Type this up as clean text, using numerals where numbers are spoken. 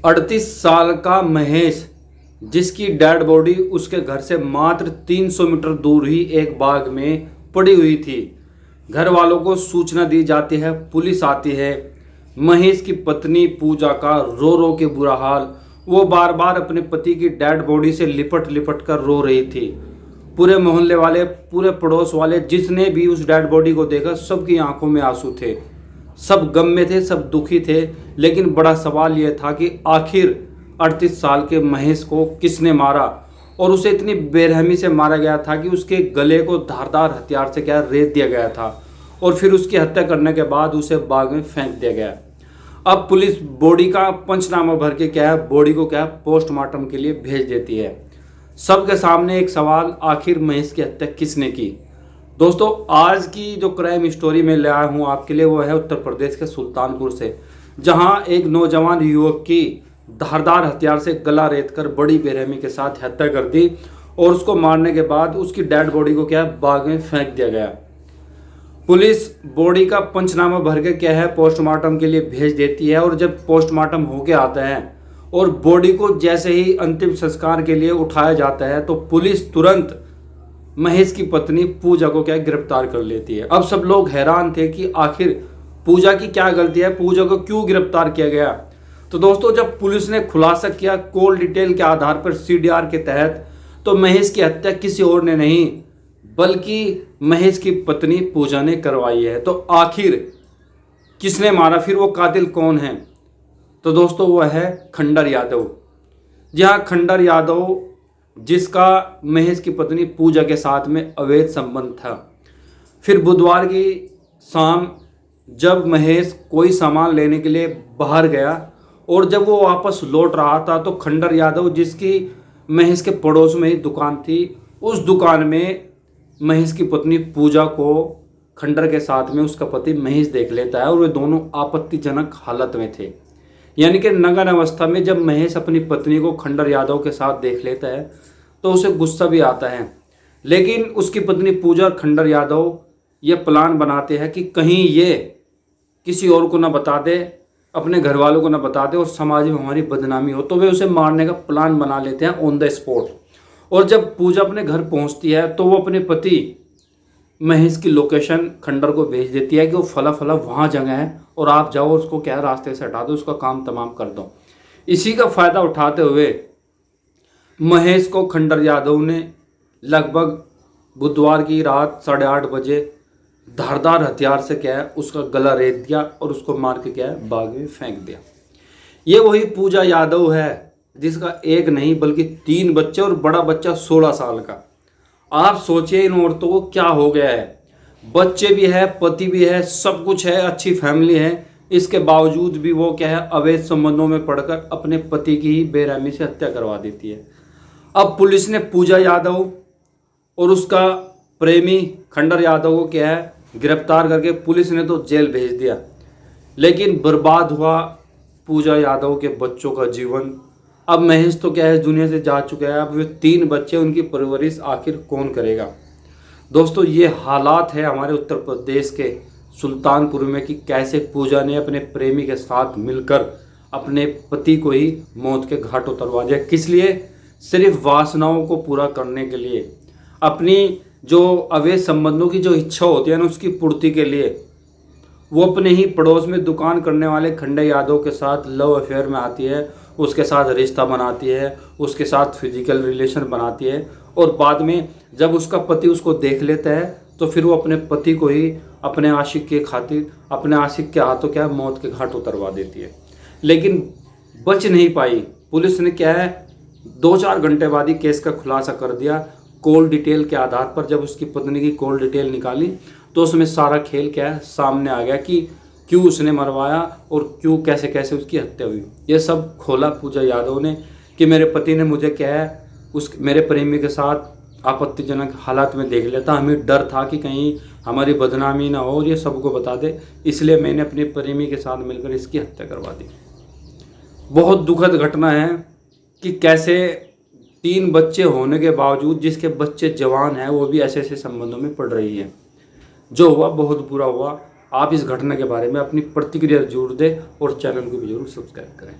38 साल का महेश, जिसकी डेड बॉडी उसके घर से मात्र 300 मीटर दूर ही एक बाग में पड़ी हुई थी। घर वालों को सूचना दी जाती है, पुलिस आती है। महेश की पत्नी पूजा का रो रो के बुरा हाल, वो बार बार अपने पति की डेड बॉडी से लिपट लिपट कर रो रही थी। पूरे मोहल्ले वाले, पूरे पड़ोस वाले, जिसने भी उस डेड बॉडी को देखा, सबकी आंखों में आंसू थे। सब गम में थे, सब दुखी थे। लेकिन बड़ा सवाल यह था कि आखिर 38 साल के महेश को किसने मारा, और उसे इतनी बेरहमी से मारा गया था कि उसके गले को धारदार हथियार से रेत दिया गया था, और फिर उसकी हत्या करने के बाद उसे बाग में फेंक दिया गया। अब पुलिस बॉडी का पंचनामा भर के बॉडी को पोस्टमार्टम के लिए भेज देती है। सबके सामने एक सवाल, आखिर महेश की हत्या किसने की। दोस्तों, आज की जो क्राइम स्टोरी में ले आया हूँ आपके लिए, वो है उत्तर प्रदेश के सुल्तानपुर से, जहां एक नौजवान युवक की धारदार हथियार से गला रेतकर बड़ी बेरहमी के साथ हत्या कर दी, और उसको मारने के बाद उसकी डेड बॉडी को बाग में फेंक दिया गया। पुलिस बॉडी का पंचनामा भर के पोस्टमार्टम के लिए भेज देती है, और जब पोस्टमार्टम होके आता है और बॉडी को जैसे ही अंतिम संस्कार के लिए उठाया जाता है, तो पुलिस तुरंत महेश की पत्नी पूजा को गिरफ्तार कर लेती है। अब सब लोग हैरान थे कि आखिर पूजा की क्या गलती है, पूजा को क्यों गिरफ्तार किया गया। तो दोस्तों, जब पुलिस ने खुलासा किया कॉल डिटेल के आधार पर सीडीआर के तहत, तो महेश की हत्या किसी और ने नहीं बल्कि महेश की पत्नी पूजा ने करवाई है। तो आखिर किसने मारा, फिर वो कातिल कौन है? तो दोस्तों, वो है खंडर यादव। जी हाँ, खंडर यादव, जिसका महेश की पत्नी पूजा के साथ में अवैध संबंध था। फिर बुधवार की शाम जब महेश कोई सामान लेने के लिए बाहर गया, और जब वो वापस लौट रहा था, तो खंडर यादव, जिसकी महेश के पड़ोस में ही दुकान थी, उस दुकान में महेश की पत्नी पूजा को खंडर के साथ में उसका पति महेश देख लेता है, और वे दोनों आपत्तिजनक हालत में थे। यानी कि नग्न अवस्था में जब महेश अपनी पत्नी को खंडर यादव के साथ देख लेता है, तो उसे गुस्सा भी आता है। लेकिन उसकी पत्नी पूजा और खंडर यादव ये प्लान बनाते हैं कि कहीं ये किसी और को ना बता दे, अपने घर वालों को ना बता दे, और समाज में हमारी बदनामी हो, तो वे उसे मारने का प्लान बना लेते हैं ऑन द स्पॉट। और जब पूजा अपने घर पहुंचती है, तो वो अपने पति महेश की लोकेशन खंडर को भेज देती है कि वो फला फला वहाँ जगह है, और आप जाओ, उसको रास्ते से हटा दो, उसका काम तमाम कर दो। इसी का फ़ायदा उठाते हुए महेश को खंडर यादव ने लगभग बुधवार की रात 8:30 बजे धारदार हथियार से उसका गला रेत दिया, और उसको मार के बाग में फेंक दिया। ये वही पूजा यादव है जिसका एक नहीं बल्कि 3 बच्चे, और बड़ा बच्चा 16 साल का। आप सोचिए इन औरतों को क्या हो गया है। बच्चे भी है, पति भी है, सब कुछ है, अच्छी फैमिली है, इसके बावजूद भी वो अवैध संबंधों में पड़कर अपने पति की ही बेरहमी से हत्या करवा देती है। अब पुलिस ने पूजा यादव और उसका प्रेमी खंडर यादव को गिरफ्तार करके पुलिस ने तो जेल भेज दिया। लेकिन बर्बाद हुआ पूजा यादव के बच्चों का जीवन। अब महेश तो इस दुनिया से जा चुका है। अब वे 3 बच्चे, उनकी परवरिश आखिर कौन करेगा। दोस्तों, ये हालात है हमारे उत्तर प्रदेश के सुल्तानपुर में कि कैसे पूजा ने अपने प्रेमी के साथ मिलकर अपने पति को ही मौत के घाट उतरवा दिया। किस लिए? सिर्फ वासनाओं को पूरा करने के लिए, अपनी जो अवैध संबंधों की जो इच्छा होती है ना, उसकी पूर्ति के लिए। वो अपने ही पड़ोस में दुकान करने वाले खंडर यादव के साथ लव अफेयर में आती है, उसके साथ रिश्ता बनाती है, उसके साथ फिजिकल रिलेशन बनाती है, और बाद में जब उसका पति उसको देख लेता है, तो फिर वो अपने पति को ही अपने आशिक के खातिर, अपने आशिक के हाथों मौत के घाट उतरवा देती है। लेकिन बच नहीं पाई। पुलिस ने 2-4 घंटे बाद ही केस का खुलासा कर दिया। कॉल डिटेल के आधार पर जब उसकी पत्नी की कॉल डिटेल निकाली, तो उसमें सारा खेल सामने आ गया कि क्यों उसने मरवाया और क्यों कैसे कैसे उसकी हत्या हुई। ये सब खोला पूजा यादव ने कि मेरे पति ने मुझे मेरे प्रेमी के साथ आपत्तिजनक हालात में देख लिया था। हमें डर था कि कहीं हमारी बदनामी ना हो और ये सबको बता दे, इसलिए मैंने अपने प्रेमी के साथ मिलकर इसकी हत्या करवा दी। बहुत दुखद घटना है कि कैसे 3 बच्चे होने के बावजूद, जिसके बच्चे जवान हैं, वो भी ऐसे ऐसे संबंधों में पड़ रही है। जो हुआ बहुत बुरा हुआ। आप इस घटना के बारे में अपनी प्रतिक्रिया जरूर दें और चैनल को भी जरूर सब्सक्राइब करें।